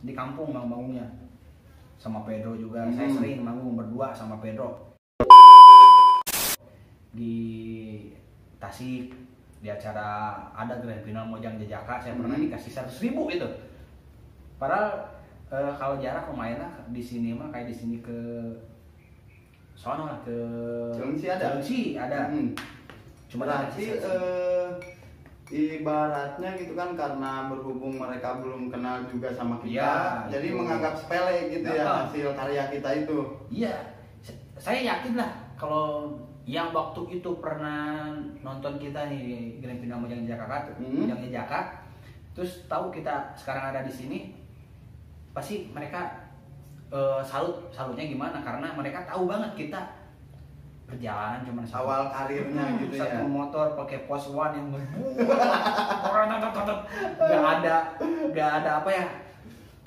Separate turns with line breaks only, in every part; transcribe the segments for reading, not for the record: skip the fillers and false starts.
di kampung manggungnya sama Pedro juga. Saya sering manggung berdua sama Pedro di Tasik di acara ada grand final Mojang Jajaka. Saya pernah dikasih 100.000 itu. Padahal kalau jarak lumayan lah di sini mah, kayak di sini ke sono lah, ke Cilengsi ada.
Cuma berarti ibaratnya gitu kan, karena berhubung mereka belum kenal juga sama kita,
ya,
jadi
itu
menganggap sepele gitu ya hasil karya kita itu.
Iya, saya yakin lah kalau yang waktu itu pernah nonton kita nih di Grand Final Mojang Jajaka, terus tahu kita sekarang ada di sini, pasti mereka salutnya gimana, karena mereka tahu banget kita perjalanan cuma
awal karirnya gitu ya.
Satu motor pakai pos one yang nggak ada apa ya,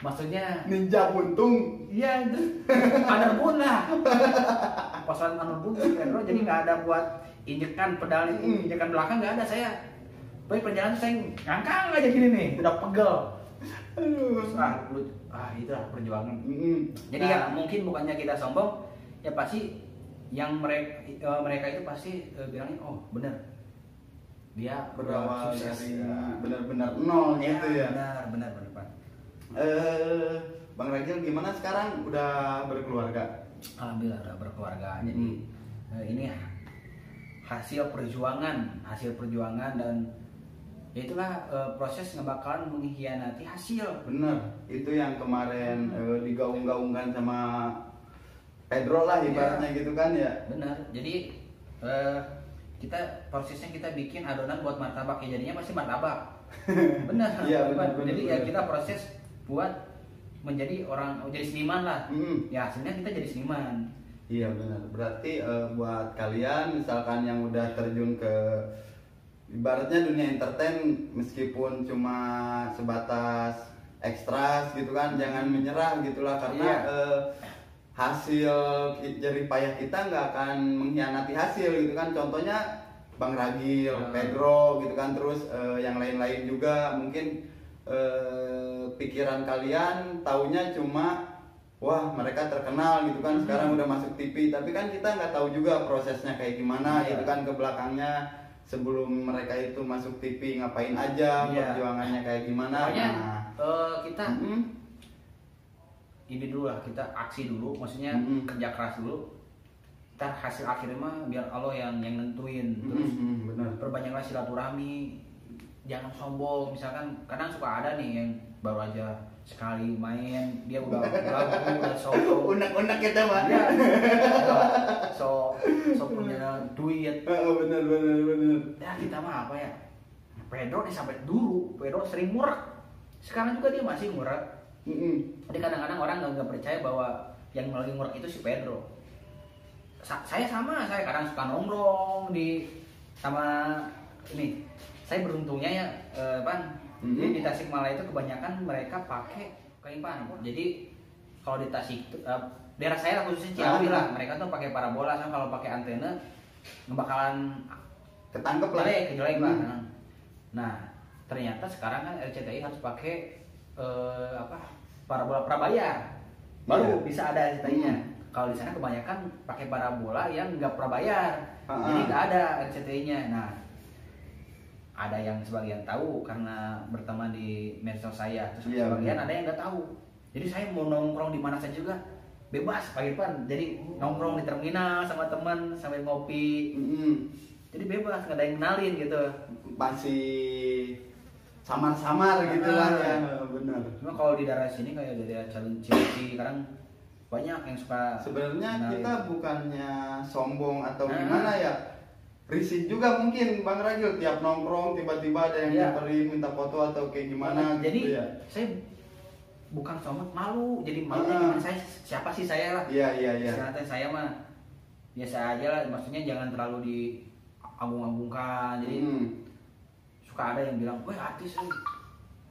maksudnya
ninja buntung.
Iya, underboot lah. Pos one underboot Pedro, jadi nggak ada buat injekan pedal, injekan belakang nggak ada. Saya baik perjalanan saya ngangkang aja gini nih, udah pegel. Itulah perjuangan. Jadi ya mungkin bukannya kita sombong, ya pasti yang mereka itu pasti bilangnya, oh bener dia
berawal
sukses,
dari benar-benar nol gitu ya.
Benar Pak.
Bang Ragil gimana sekarang, udah berkeluarga?
Alhamdulillah udah berkeluarga. Jadi ini hasil perjuangan dan ya itulah proses ngebakalan mengkhianati hasil.
Bener, itu yang kemarin digaung-gaungkan sama Pedro lah ibaratnya gitu kan ya.
Benar. Jadi prosesnya kita bikin adonan buat martabak, ya jadinya pasti martabak. Benar.
Iya, benar.
Jadi ya kita proses buat menjadi jadi seniman lah. Ya hasilnya kita jadi seniman.
Iya benar. Berarti buat kalian misalkan yang udah terjun ke ibaratnya dunia entertain, meskipun cuma sebatas ekstras gitu kan, jangan menyerah gitulah, karena hasil jerih payah kita nggak akan mengkhianati hasil gitu kan. Contohnya Bang Ragil, Pedro gitu kan, terus yang lain-lain juga mungkin pikiran kalian taunya cuma wah mereka terkenal gitu kan, sekarang udah masuk TV, tapi kan kita nggak tahu juga prosesnya kayak gimana gitu kan ke belakangnya, sebelum mereka itu masuk TV ngapain aja, perjuangannya kayak gimana.
Pokoknya kita ini dulu lah, kita aksi dulu, maksudnya kerja keras dulu. Ntar hasil akhirnya mah biar Allah yang nentuin. Terus perbanyaklah silaturahmi, jangan sombong. Misalkan kadang suka ada nih yang baru aja sekali main, dia udah lagu, udah sombong.
Unek-unek kita mah.
Iya. So punya duit.
Bener.
Ya kita mah apa ya? Pedro nih sampai dulu, Pedro sering murah. Sekarang juga dia masih murah. Jadi kadang-kadang orang nggak percaya bahwa yang lagi ngurek itu si Pedro. Saya kadang suka nongkrong sama ini. Saya beruntungnya ya, Jadi di Tasikmalaya itu kebanyakan mereka pakai kain pan. Jadi kalau di Tasik daerah saya khususnya Ciawi lah, mereka tuh pakai parabola, kan kalau pakai antena ngebakalan
ketangkep lah,
jelek lah. Nah ternyata sekarang kan RCTI harus pakai parabola prabayar baru bisa ada RCTI-nya. Kalau di sana kebanyakan pakai parabola yang nggak prabayar, jadi nggak ada RCTI-nya. Nah, ada yang sebagian tahu karena berteman di medsos saya, terus sebagian ada yang nggak tahu. Jadi saya mau nongkrong di mana saja juga bebas Pak Irfan. Jadi nongkrong di terminal sama teman sambil ngopi, jadi bebas, nggak ada yang kenalin gitu.
Masih samar-samar gitu lah ya. Benar.
Cuma kalau di daerah sini kayak dari Cilengsi kadang banyak yang suka.
Sebenarnya kita bukannya sombong atau gimana ya, risih juga mungkin Bang Ragil, tiap nongkrong tiba-tiba ada yang nyamperin minta foto atau kayak gimana.
Jadi
gitu ya.
Saya bukan sombong, malu. Jadi malunya gimana, saya siapa sih saya lah.
Iya.
Ternyata saya mah biasa aja lah, maksudnya jangan terlalu diagung-agungkan. Jadi suka ada yang bilang, weh artis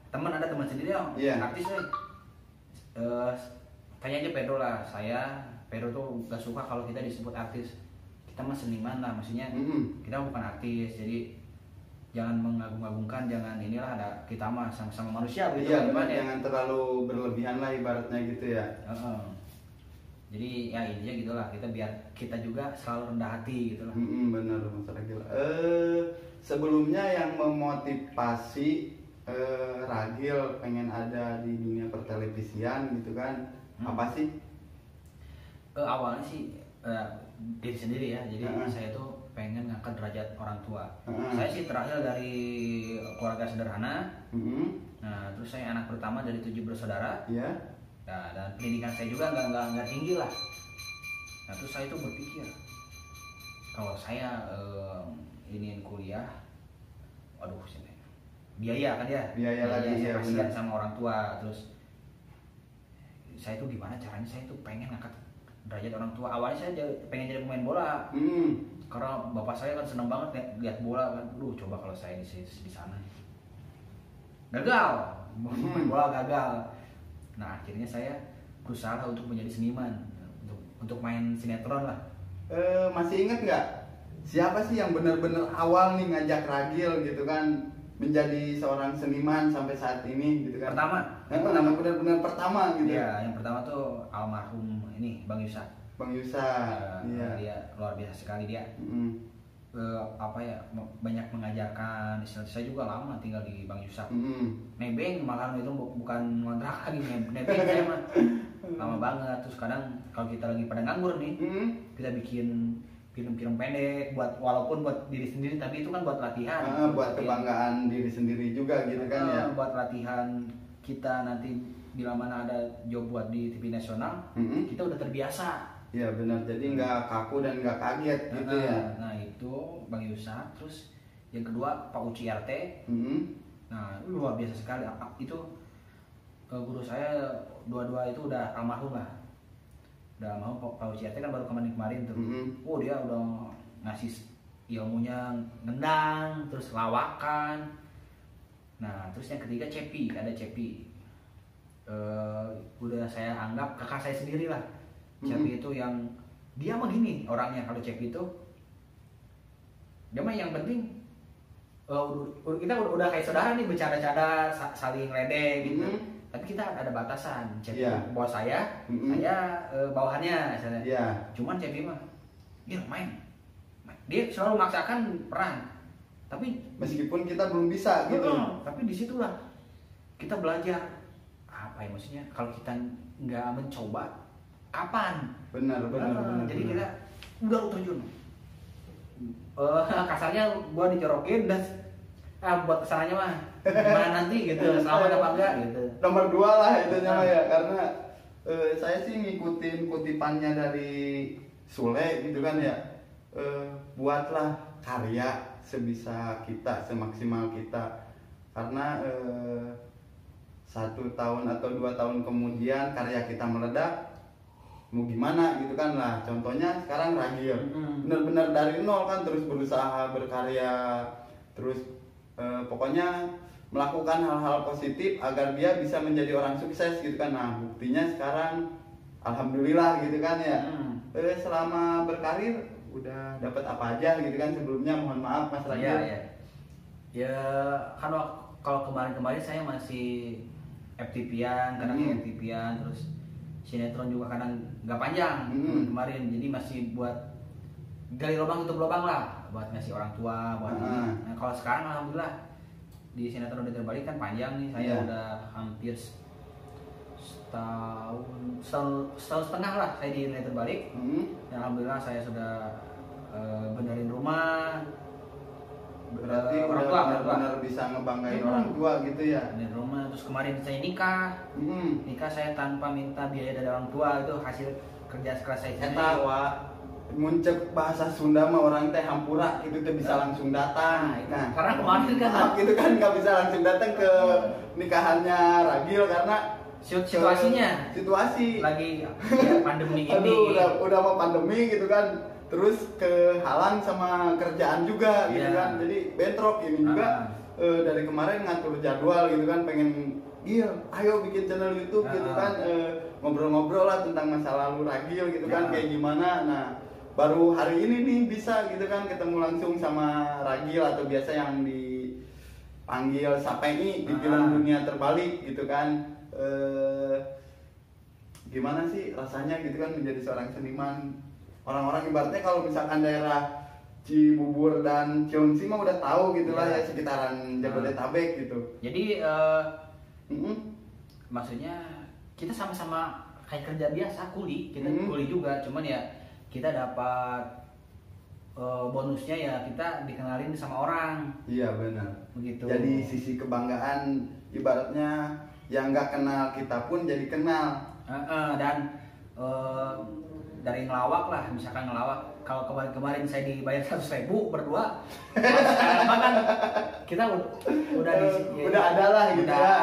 ada teman sendiri artis tanya aja Pedro lah. Pedro tuh gak suka kalau kita disebut artis, kita mah seniman lah, maksudnya kita bukan artis. Jadi jangan mengagung-agungkan, jangan inilah, ada kita mah sama-sama manusia begitu.
Iya benar, jangan terlalu berlebihan lah ibaratnya gitu ya.
Jadi ya intinya gitulah, kita biar kita juga selalu rendah hati gitulah.
Benar Mas Ragil. Sebelumnya yang memotivasi Ragil pengen ada di dunia pertelevisian gitu kan, apa sih?
Awalnya sih diri sendiri ya, jadi saya tuh pengen ngangkat derajat orang tua. Saya sih terakhir dari keluarga sederhana. Nah, terus saya anak pertama dari 7 bersaudara. Nah, dan pendidikan saya juga nggak tinggi lah. Nah, terus saya tuh berpikir kalau saya ingin kuliah, waduh, biaya kan ya,
biaya lagi ya,
kasihan sama orang tua. Terus saya tuh gimana caranya, saya tuh pengen ngangkat derajat orang tua. Awalnya saya pengen jadi pemain bola. Karena bapak saya kan seneng banget lihat bola kan. Coba kalau saya di sana. Gagal. Main bola gagal. Nah, akhirnya saya berusaha untuk menjadi seniman, untuk main sinetron lah.
Masih inget nggak siapa sih yang benar-benar awal nih ngajak Ragil gitu kan menjadi seorang seniman sampai saat ini gitu kan? Pertama, benar-benar pertama gitu.
Iya, yang pertama tuh almarhum ini Bang Yusa.
Bang Yusa, iya.
Dia luar biasa sekali dia. Banyak mengajarkan. Saya juga lama tinggal di Bang Yusa. Nebeng malah itu bukan ngontrak lagi, nebeng saya mah lama banget. Terus kadang kalau kita lagi pada nganggur nih, kita bikin film-film pendek walaupun buat diri sendiri, tapi itu kan buat latihan.
Buat kebanggaan diri sendiri juga gitu kan ya.
Buat latihan kita nanti bila mana ada job buat di TV nasional, kita udah terbiasa.
Iya benar, jadi nggak kaku dan nggak kaget gitu ya.
Nah itu Bang Yusa. Terus yang kedua Pak Uci RT. Nah luar biasa sekali. Itu guru saya dua-dua itu udah almarhum lah. Udah almarhum. Pak Uci RT kan baru kemarin tuh. Dia udah ngasih ilmunya ngendang, terus lawakan. Nah terus yang ketiga Cepi, ada Cepi. Udah saya anggap kakak saya sendiri lah. Cepi itu yang dia mah gini orangnya, kalau Cepi itu dia mah yang penting kita udah kayak saudara nih, bercanda-canda saling ledek gitu. Tapi kita ada batasan. Cepi bawah saya bawahannya misalnya. Cuman Cepi mah dia main. Dia selalu memaksakan peran. Tapi
meskipun kita belum bisa gitu.
Tapi disitulah kita belajar apa ya, maksudnya kalau kita nggak mencoba kapan?
Benar.
Jadi kita udah terjun. Kasarnya gua dijorokin dan buat kesananya mah gimana nanti gitu, selamat apa enggak gitu.
Nomor 2 lah itunya mah ya, karena saya sih ngikutin kutipannya dari Sule gitu kan ya. Buatlah karya sebisa kita, semaksimal kita, karena 1 tahun atau 2 tahun kemudian karya kita meledak, mau gimana gitu kan lah. Contohnya sekarang Ragil benar-benar dari nol kan, terus berusaha berkarya, terus pokoknya melakukan hal-hal positif agar dia bisa menjadi orang sukses gitu kan. Nah buktinya sekarang alhamdulillah gitu kan ya. Selama berkarir udah dapat apa aja gitu kan. Sebelumnya mohon maaf Mas Ragil.
Ya kan kalau kemarin saya masih FTV-an, kadang FTV-an, terus sinetron juga kadang nggak panjang kemarin, jadi masih buat gali lubang tutup lubang lah, buat ngasih orang tua, buat Nah kalau sekarang alhamdulillah di sinetron udah terbalik kan panjang nih, saya udah hampir setahun setengah lah saya di sinetron terbalik. Dan alhamdulillah saya sudah benerin rumah.
Berarti orang tua benar-benar bisa ngebanggain orang tua gitu ya.
Benerin rumah, terus kemarin saya nikah. Nikah saya tanpa minta biaya dari orang tua, itu hasil kerja keras saya sendiri.
Eta muncul bahasa Sunda mah orang teh hampura itu teh bisa langsung datang.
Nah, karena kemarin kan
itu kan nggak bisa langsung datang ke nikahannya Ragil karena situasi
lagi pandemi ini.
Aduh, udah mau pandemi gitu kan. Terus kehalang sama kerjaan juga gitu kan. Jadi bentrok ini juga dari kemarin ngatur jadwal gitu kan, pengen ayo bikin channel YouTube gitu kan, ngobrol-ngobrol lah tentang masa lalu Ragil gitu kan, kayak gimana. Nah baru hari ini nih bisa gitu kan ketemu langsung sama Ragil, atau biasa yang di panggil Sapeni di film Dunia Terbalik gitu kan. Gimana sih rasanya gitu kan menjadi seorang seniman. Orang-orang ibaratnya kalau misalkan daerah Cibubur dan Ciumsi mah udah tahu gitu lah ya sekitaran Jabodetabek gitu.
Jadi maksudnya kita sama-sama kayak kerja biasa, kuli, kita kuli juga, cuman ya kita dapat bonusnya ya kita dikenalin sama orang. Iya benar. Begitu. Jadi sisi kebanggaan ibaratnya yang nggak kenal kita pun jadi kenal. Dan dari ngelawak lah, misalkan ngelawak, kalau kemarin saya dibayar 100.000 berdua, sekarang kan kita udah ada lah gitu ya,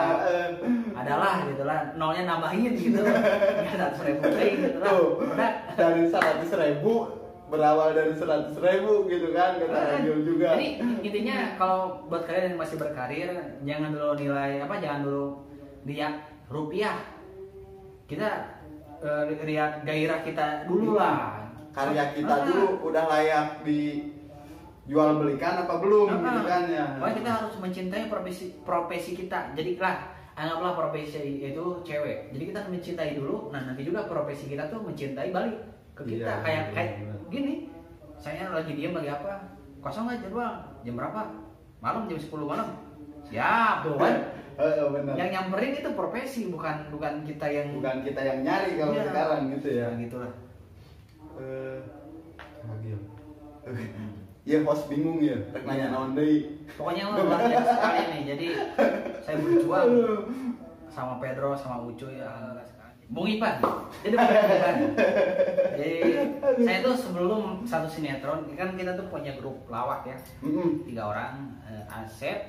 adalah gitu lah, nolnya nambahin gitu, 100.000 gitu lah. Udah dari 100.000 berawal dari 100.000 gitu kan kata radio juga. Jadi intinya kalau buat kalian yang masih berkarir, jangan dulu jangan dulu lihat rupiah, kita lihat gairah kita dulu lah. Karya kita dulu udah layak dijual belikan apa belum gitu kan ya. Makanya kita harus mencintai profesi kita. Jadi anggaplah profesi itu cewek. Jadi kita mencintai dulu. Nah nanti juga profesi kita tuh mencintai balik ke kita. Kayak gini. Saya lagi diem lagi apa? Kosong nggak jadwal? Jam berapa? Malam jam 10 malam. Siap tuh kan. Benar. Yang nyamperin itu profesi, bukan kita yang nyari kalau sekarang gitu ya. Gitulah. Ya host bingung ya, nanya naon deui. Pokoknya luar biasa sekali nih. Jadi saya berjuang sama Pedro sama Ucuy ya. Bung Ipan. Jadi bukan. Jadi saya tuh sebelum satu sinetron kan kita tuh punya grup lawak ya. 3 orang, Asep,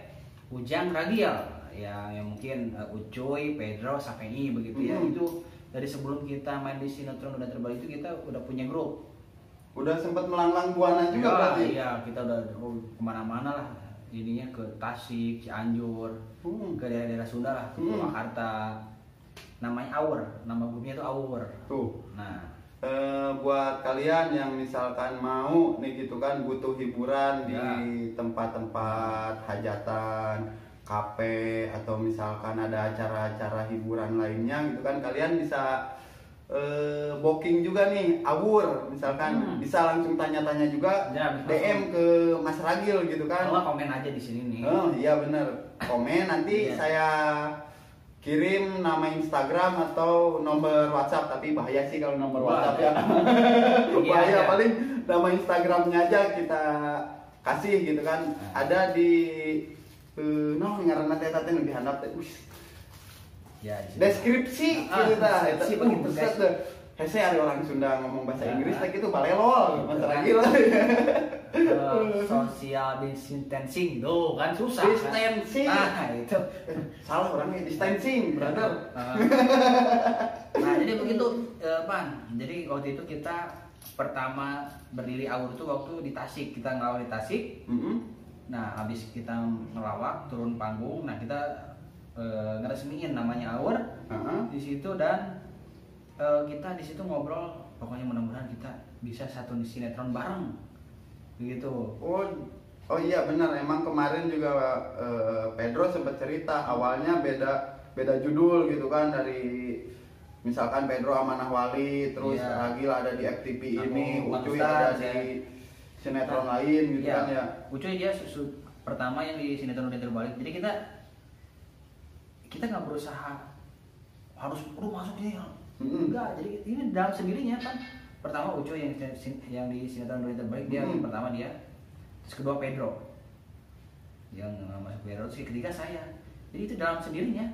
Ujang, Ragial. Yang mungkin Ucuy, Pedro, Sapeni begitu ya. Itu dari sebelum kita main di sinetron Dunia Terbalik itu kita udah punya grup. Udah sempat melanglang buana juga berarti? Iya, kita udah kemana-mana lah. Ininya ke Tasik, Cianjur, ke daerah-daerah Sunda lah, ke Purwakarta. Namanya Aur, nama grupnya itu Aur. Tuh. Nah, buat kalian yang misalkan mau nih gitu kan butuh hiburan di tempat-tempat hajatan, kafe, atau misalkan ada acara-acara hiburan lainnya gitu kan, kalian bisa booking juga nih Awur misalkan, bisa langsung tanya-tanya juga ya, DM ke Mas Ragil gitu kan. Kalau komen aja di sini nih. Oh iya bener, komen nanti saya kirim nama Instagram atau nomor WhatsApp, tapi bahaya sih kalau nomor WhatsApp ya. Bahaya, paling nama Instagramnya aja kita kasih gitu kan. Ada di ngaranna teh lebih handap teh. Ya, deskripsi gitu tah. Deskripsi begitu guys. Hese ada orang Sunda ngomong bahasa Inggris teh gitu balelol, Mas Ragil. Social distancing tuh kan susah. Distancing. Nah, itu. Salah orangnya distancing, brother. Nah, jadi begitu, Pan. Jadi waktu itu kita pertama berdiri Awur tuh waktu di Tasik, kita ngelawak di Tasik. Nah, habis kita ngelawak turun panggung, nah kita ngeresmiin namanya Awur di situ, dan kita di situ ngobrol, pokoknya mudah-mudahan kita bisa satu sinetron bareng, begitu. Oh iya benar, emang kemarin juga Pedro sempat cerita awalnya beda judul gitu kan, dari misalkan Pedro Amanah Wali, terus Ragil ada di FTV ini, Ucuy ada di sinetron lain gitu kan ya. Ucuy dia pertama yang di sinetron Dunia Terbalik, jadi kita nggak berusaha harus masuk ini. Enggak, jadi ini dalam sendirinya kan. Pertama Ucuy yang di sinetron Dunia Terbalik, dia pertama dia, terus kedua Pedro yang masuk Pedro, terus ketiga saya. Jadi itu dalam sendirinya.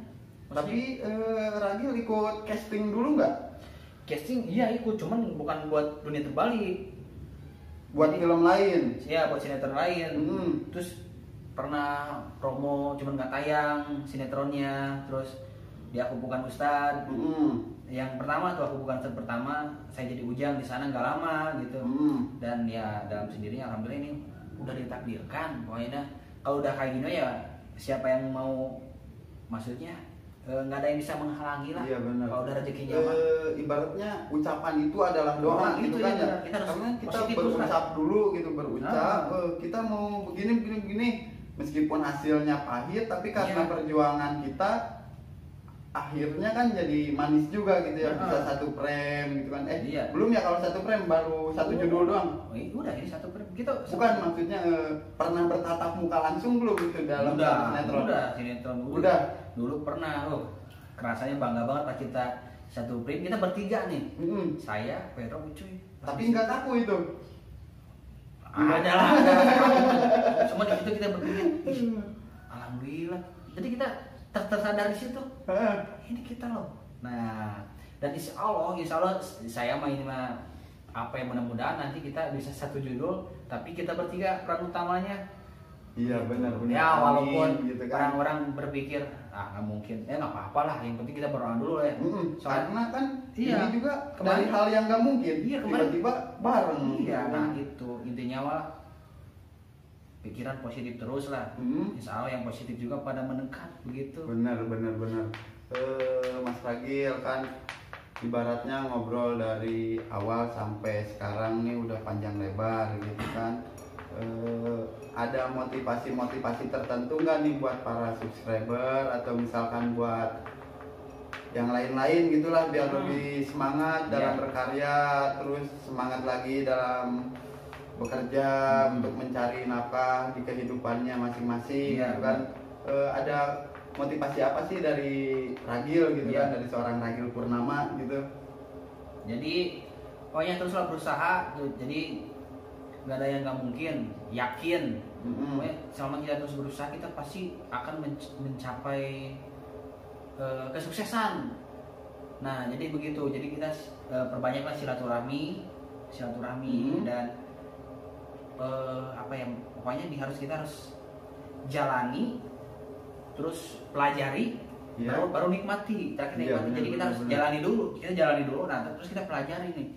Maksudnya, tapi Ragil ikut casting dulu nggak? Casting iya ikut, cuman bukan buat Dunia Terbalik, buat film lain. Iya, buat sinetron lain. Terus pernah promo cuman nggak tayang sinetronnya. Terus di Aku Bukan Ustad. Yang pertama tuh Aku Bukan Ustad pertama, saya jadi Ujang di sana nggak lama gitu. Dan ya dalam sendirinya alhamdulillah ini udah ditakdirkan. Pokoknya kalau udah kayak gini ya siapa yang mau, maksudnya nggak ada yang bisa menghalangi lah. Iya, benar. Kalau udah rezekinya ibaratnya ucapan itu adalah doa gitu kan ya. Karena kita berucap dulu gitu, berucap kita mau begini
meskipun hasilnya pahit tapi karena perjuangan kita akhirnya kan jadi manis juga gitu ya, bisa 1 frame gitu kan. Belum ya, kalau 1 frame baru 1 judul doang.
Udah ini 1 frame kita
bukan maksudnya pernah bertatap muka langsung belum gitu dalam sinetron?
Sinetron
udah
dulu pernah. Rasanya bangga banget pas kita 1 frame, kita bertiga nih. Saya, Pedro, Ucuy.
Tapi nggak kaku itu.
Ada lah. Cuma di situ kita berpikir, alhamdulillah. Jadi kita tersadar di situ. Ini kita loh. Nah, dan insya Allah saya mah ini mah apa yang mudah-mudahan nanti kita bisa 1 judul, tapi kita bertiga peran utamanya.
Iya benar.
Ya walaupun gitu kan. Orang-orang berpikir nggak mungkin, nggak apa-apa lah. Yang penting kita berdoa dulu ya.
Karena kan ini juga dari hal yang nggak mungkin. Tiba-tiba bareng.
Iya, nah itu intinya mah pikiran positif terus lah. Insya Allah yang positif juga pada mendekat begitu.
Benar. Mas Ragil kan ibaratnya ngobrol dari awal sampai sekarang nih udah panjang lebar gitu kan. Ada motivasi tertentu nggak nih buat para subscriber atau misalkan buat yang lain-lain gitulah biar lebih semangat dalam berkarya, terus semangat lagi dalam bekerja untuk mencari nafkah di kehidupannya masing-masing gitu kan. Ada motivasi apa sih dari Ragil gitu kan, dari seorang Ragil Purnama gitu? Jadi
pokoknya teruslah berusaha tuh. Jadi nggak ada yang nggak mungkin, yakin. Pokoknya selama kita terus berusaha kita pasti akan mencapai kesuksesan. Nah jadi begitu, jadi kita perbanyaklah silaturahmi dan pokoknya kita harus jalani, terus pelajari, baru nikmati. Jadi kita harus jalani dulu, nah terus kita pelajari nih.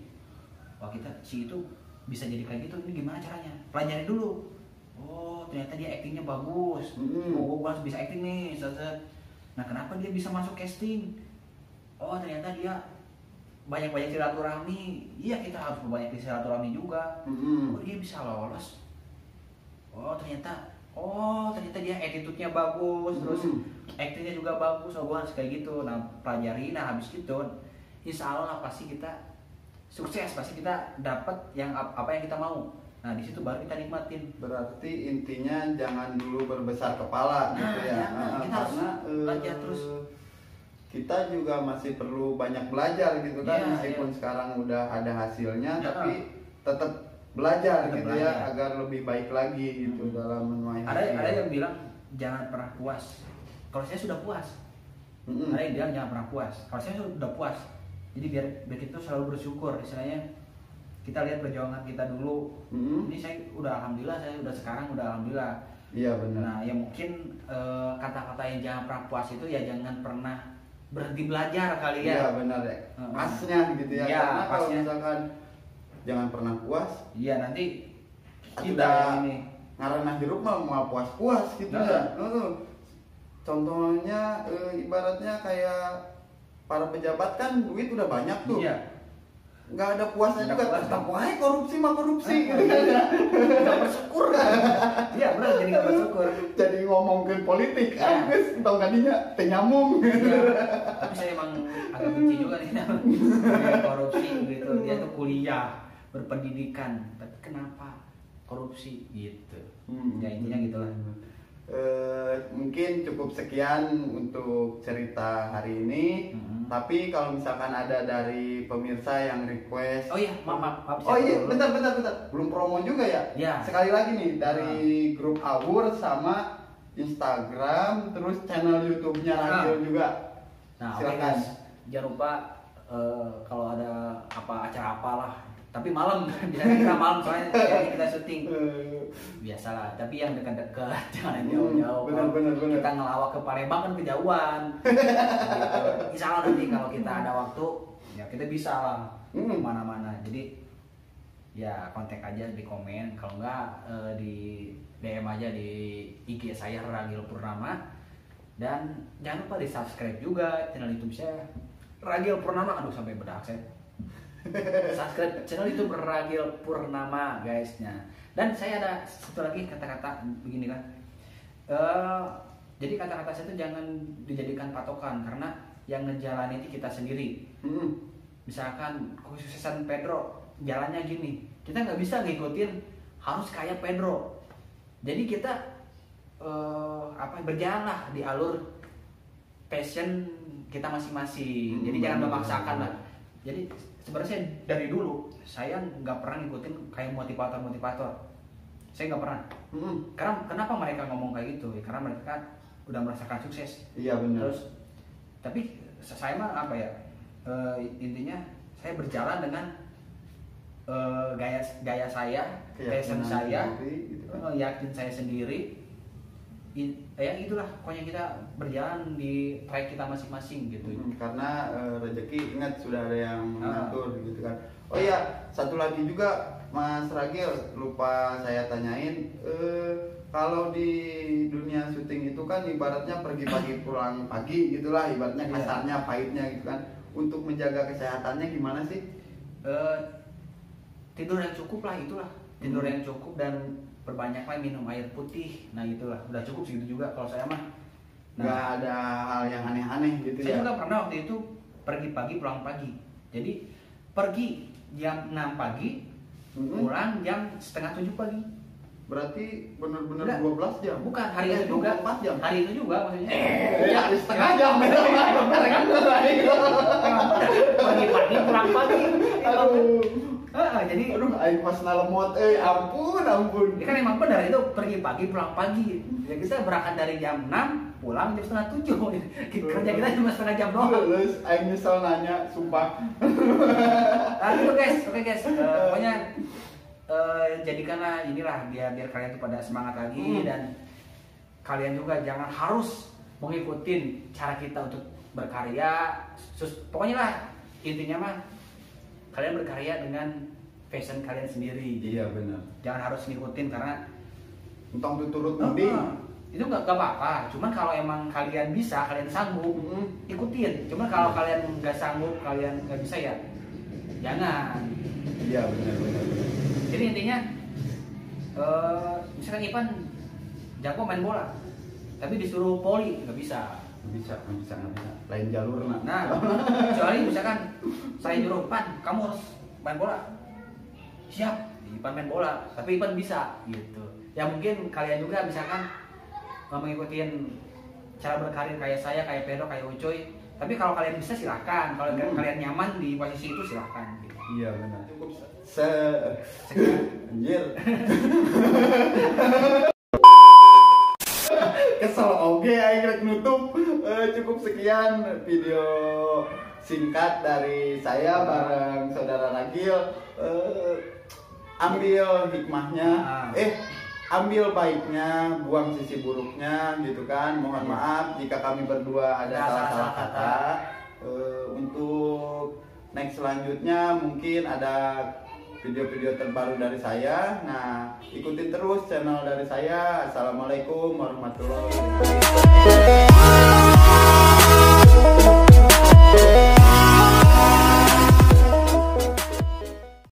Wah kita si itu bisa jadi kayak gitu, ini gimana caranya? Pelajari dulu. Oh ternyata dia aktingnya bagus. Oh gue harus bisa akting nih. Nah kenapa dia bisa masuk casting? Oh ternyata dia banyak silaturahmi. Iya kita harus banyak silaturahmi juga. Oh dia bisa lolos. Oh ternyata dia attitude-nya bagus, terus aktingnya juga bagus. Oh gue harus kayak gitu. Nah pelajari, nah habis itu insya Allah pasti kita sukses, pasti kita dapat apa yang kita mau. Nah di situ baru kita nikmatin.
Berarti intinya jangan dulu berbesar kepala gitu ya.
Kita harus belajar terus.
Kita juga masih perlu banyak belajar gitu kan, meskipun sekarang udah ada hasilnya, tapi tetap belajar gitu ya, agar lebih baik lagi gitu dalam menuai hasil.
Ada yang bilang jangan pernah puas. Kalau saya sudah puas. Ada yang bilang jangan pernah puas. Kalau saya sudah puas. Jadi biar kita selalu bersyukur. Istilahnya kita lihat perjuangan kita dulu. Ini saya udah alhamdulillah, sekarang udah alhamdulillah.
Iya benar.
Nah ya mungkin kata-kata yang jangan pernah puas itu ya jangan pernah berhenti belajar kali ya.
Iya benar ya. Pasnya gitu ya. Karena kalau misalkan jangan pernah puas,
iya nanti
kita ngarana hirup mau puas-puas gitu ya. Contohnya ibaratnya kayak para pejabat kan duit udah banyak tuh. Nggak ada puasnya juga, tetap wae korupsi gitu kan ya.
Nggak bersyukur kan. Iya benar, jadi nggak bersyukur.
Jadi ngomongin politik, guys, tau kadinya nyambung.
Tapi saya emang agak benci juga nih korupsi gitu. Dia tuh kuliah, berpendidikan, tapi kenapa korupsi gitu? Ya intinya gitulah.
Mungkin cukup sekian untuk cerita hari ini. Tapi kalau misalkan ada dari pemirsa yang request,
maaf.
Bentar, belum promo juga ya? Sekali lagi nih dari grup Awur sama Instagram, terus channel YouTube-nya Ragil juga.
Nah, silakan. Jangan lupa kalau ada acara apalah. Tapi malam, kita malam soalnya kita syuting. Biasalah, tapi yang dekat-dekat, jangan yang jauh-jauh.
Bener.
Kita ngelawak ke Palembang kan kejauhan. Gitu. Insya Allah nanti kalau kita ada waktu, ya kita bisa lah kemana-mana. Jadi ya kontak aja di komen, kalau enggak di DM aja di IG saya Ragil Purnama. Dan jangan lupa di subscribe juga channel YouTube saya Ragil Purnama. Aduh sampai bedak saya. Subscribe channel itu Ragil Purnama guysnya. Dan saya ada satu lagi kata-kata begini kan, Jadi kata-kata saya itu jangan dijadikan patokan karena yang ngejalanin itu kita sendiri. Misalkan kesuksesan Pedro jalannya gini, kita nggak bisa ngikutin harus kayak Pedro. Jadi kita berjalanlah di alur passion kita masing-masing. Jadi jangan memaksakan lah. Jadi sebenarnya dari dulu saya nggak pernah ngikutin kayak motivator. Saya nggak pernah. Karena kenapa mereka ngomong kayak gitu? Ya, karena mereka kan udah merasakan sukses.
Iya benar.
Terus tapi saya mah intinya saya berjalan dengan gaya saya, passion saya, gitu kan. Yakin saya sendiri. Ya itulah pokoknya kita berjalan di track kita masing-masing gitu.
Karena rezeki ingat sudah ada yang mengatur gitu kan. Oh iya, satu lagi juga Mas Ragil lupa saya tanyain, kalau di dunia syuting itu kan ibaratnya pergi pagi pulang pagi gitulah, ibaratnya kasarnya pahitnya gitu kan. Untuk menjaga kesehatannya gimana sih?
Tidur yang cukup lah, itulah tidur yang cukup dan perbanyaklah minum air putih. Nah itulah udah cukup segitu juga kalau saya mah.
Nggak ada hal yang aneh-aneh gitu
saya
ya?
juga pernah waktu itu pergi pagi pulang pagi. Jadi pergi jam 6 pagi, pulang jam setengah 7 pagi.
Berarti benar-benar 12 jam?
Bukan, hari itu juga
24 jam?
Hari itu juga maksudnya
setengah jam
pagi pulang pagi. Jadi
aing pas nalemot, ampun.
Ini kan emang benar itu pergi pagi pulang pagi. Ya kita berangkat dari jam 6, pulang jam setengah 7. Kerja kita cuma setengah jam doang.
Terus aing nyesel nanya, sumpah.
Nah itu guys, oke guys, pokoknya jadikanlah inilah biar kalian tuh pada semangat lagi dan kalian juga jangan harus mengikuti cara kita untuk berkarya. Pokoknya lah intinya mah kalian berkarya dengan passion kalian sendiri.
Iya benar.
Jangan harus ngikutin karena
entong tuturut mudi.
Itu nggak apa-apa. Cuman kalau emang kalian bisa, kalian sanggup, ikutin. Cuman kalau kalian nggak sanggup, kalian nggak bisa ya jangan.
Iya benar.
Jadi intinya, misalkan Ipan jago main bola, tapi disuruh poli nggak bisa.
Nggak bisa. Lain jalur
Nah, kecuali misalkan saya nyuruh Ipan, kamu harus main bola. Siap, Ipan main bola, tapi Ipan bisa gitu. Ya mungkin kalian juga misalkan mengikuti cara berkarir kayak saya, kayak Pedro, kayak Ucoy. Tapi kalau kalian bisa silahkan, kalau kalian nyaman di posisi itu silahkan. Gitu.
Iya benar. Cukup anjir. Kesel oke aing rek nutup. Cukup sekian video singkat dari saya bareng saudara Ragil. Ambil hikmahnya, ambil baiknya, buang sisi buruknya gitu kan. Mohon maaf jika kami berdua ada salah-salah kata. Untuk next selanjutnya mungkin ada video-video terbaru dari saya. Nah, ikutin terus channel dari saya. Assalamualaikum warahmatullahi wabarakatuh.